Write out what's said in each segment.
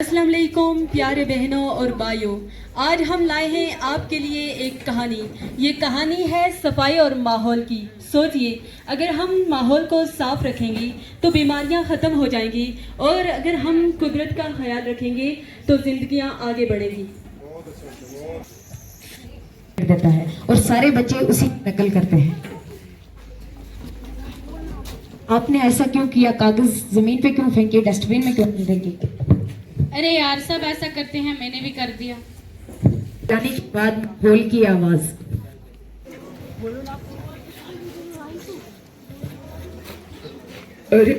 अस्सलाम वालेकुम प्यारे बहनों और भाइयों, आज हम लाए हैं आपके लिए एक कहानी। ये कहानी है सफाई और माहौल की। सोचिए, अगर हम माहौल को साफ रखेंगे तो बीमारियां ख़त्म हो जाएंगी, और अगर हम कुदरत का ख्याल रखेंगे तो जिंदगियां आगे बढ़ेंगी। देता है और सारे बच्चे उसी की नकल करते हैं। आपने ऐसा क्यों किया? कागज जमीन पे क्यों फेंके? डस्टबिन में क्यों नहीं फेंके? अरे यार, सब ऐसा करते हैं, मैंने भी कर दिया। जाने के बाद बोल की आवाज। अरे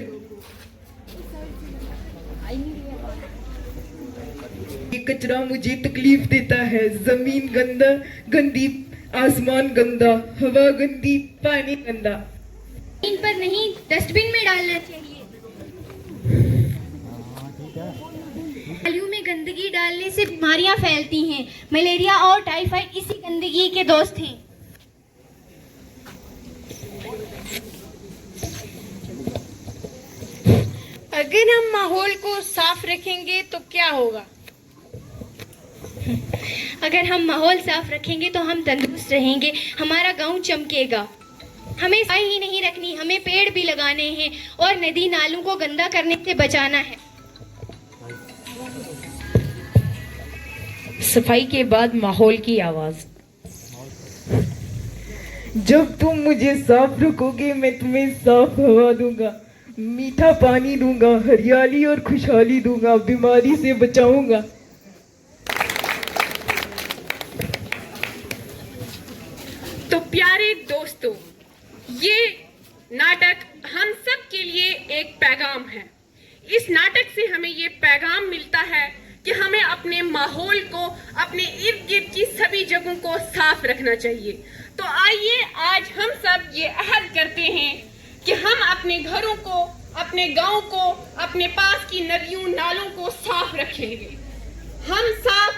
ये कचरा मुझे तकलीफ देता है। जमीन गंदा, गंदी, आसमान गंदा, हवा गंदी, पानी गंदा। इन पर नहीं, डस्टबिन में डालना चाहिए। नालियों में गंदगी डालने से बीमारियां फैलती हैं। मलेरिया और टाइफाइड इसी गंदगी के दोस्त हैं। अगर हम माहौल को साफ रखेंगे तो क्या होगा? अगर हम माहौल साफ रखेंगे तो हम तंदुरुस्त रहेंगे, हमारा गांव चमकेगा। हमें सफाई ही नहीं रखनी, हमें पेड़ भी लगाने हैं और नदी नालों को गंदा करने से बचाना है। सफाई के बाद माहौल की आवाज। जब तुम मुझे साफ रखोगे, मैं तुम्हें साफ हवा दूंगा, मीठा पानी दूंगा, हरियाली और खुशहाली दूंगा, बीमारी से बचाऊंगा। तो प्यारे दोस्तों, ये नाटक हम सब के लिए एक पैगाम है। इस नाटक से हमें ये पैगाम मिलता है कि हमें अपने माहौल को, अपने इर्द गिर्द की सभी जगहों को साफ रखना चाहिए। तो आइए आज हम सब ये अहद करते हैं कि हम अपने घरों को, अपने गांव को, अपने पास की नदियों नालों को साफ रखेंगे। हम साफ,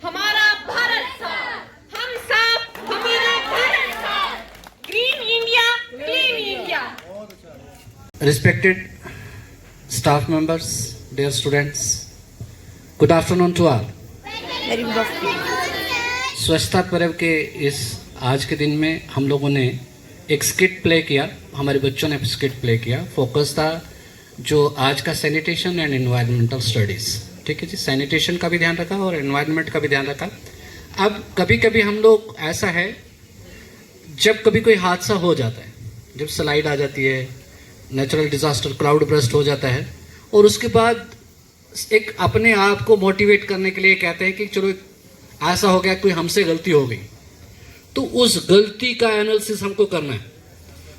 हमारा भारत साफ। हम साफ, हमारा भारत साफ। Green India, clean India. Respected staff members, dear students, good afternoon to all. स्वच्छता पर्व के इस आज के दिन में हम लोगों ने एक स्किट प्ले किया, हमारे बच्चों ने स्किट प्ले किया। फोकस था जो आज का सैनिटेशन एंड एनवायरमेंटल स्टडीज़। ठीक है जी, सैनिटेशन का भी ध्यान रखा और एनवायरनमेंट का भी ध्यान रखा। अब कभी कभी हम लोग, ऐसा है जब कभी कोई हादसा हो जाता है, जब स्लाइड आ जाती है, नेचुरल डिजास्टर, क्लाउड बर्स्ट हो जाता है, और उसके बाद एक अपने आप को मोटिवेट करने के लिए कहते हैं कि चलो ऐसा हो गया, कोई हमसे गलती हो गई, तो उस गलती का एनालिसिस हमको करना है।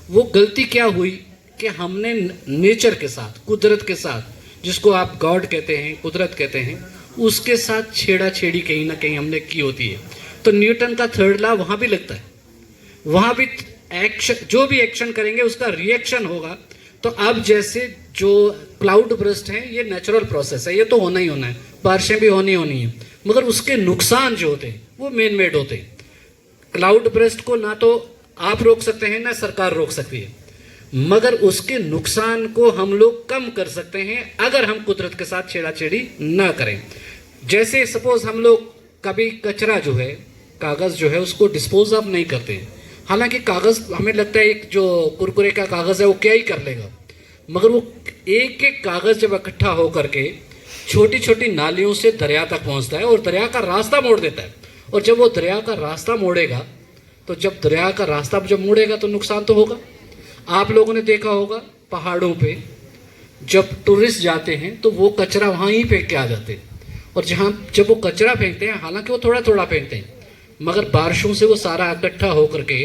वो गलती क्या हुई कि हमने नेचर के साथ, कुदरत के साथ, जिसको आप गॉड कहते हैं, कुदरत कहते हैं, उसके साथ छेड़ा छेड़ी कहीं ना कहीं हमने की होती है। तो न्यूटन का थर्ड लॉ वहाँ भी लगता है, वहाँ भी एक्शन, जो भी एक्शन करेंगे उसका रिएक्शन होगा। तो अब जैसे जो क्लाउड बर्स्ट है, ये नेचुरल प्रोसेस है, ये तो होना ही होना है, बारिशें भी होनी है, मगर उसके नुकसान जो होते हैं वो मैन मेड होते हैं। क्लाउड बर्स्ट को ना तो आप रोक सकते हैं ना सरकार रोक सकती है, मगर उसके नुकसान को हम लोग कम कर सकते हैं अगर हम कुदरत के साथ छेड़ाछेड़ी ना करें। जैसे सपोज हम लोग कभी कचरा जो है, कागज़ जो है, उसको डिस्पोज ऑफ नहीं करते हैं। हालांकि कागज़ हमें लगता है एक जो कुरकुरे का कागज़ है वो क्या ही कर लेगा, मगर वो एक एक कागज़ जब इकट्ठा हो करके छोटी छोटी नालियों से दरिया तक पहुंचता है और दरिया का रास्ता मोड़ देता है। और जब वो दरिया का रास्ता मोड़ेगा, तो जब दरिया का रास्ता जब मोड़ेगा तो नुकसान तो होगा। आप लोगों ने देखा होगा पहाड़ों पे जब टूरिस्ट जाते हैं तो वो कचरा वहाँ ही फेंक के आ जाते हैं, और जब वो कचरा फेंकते हैं, हालांकि वो थोड़ा थोड़ा फेंकते हैं, मगर बारिशों से वो सारा इकट्ठा होकर के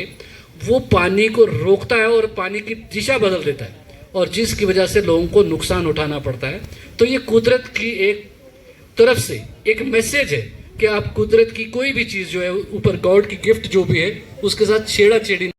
वो पानी को रोकता है और पानी की दिशा बदल देता है, और जिसकी वजह से लोगों को नुकसान उठाना पड़ता है। तो ये कुदरत की एक तरफ से एक मैसेज है कि आप कुदरत की कोई भी चीज़ जो है ऊपर, गॉड की गिफ्ट जो भी है, उसके साथ छेड़ा छेड़ी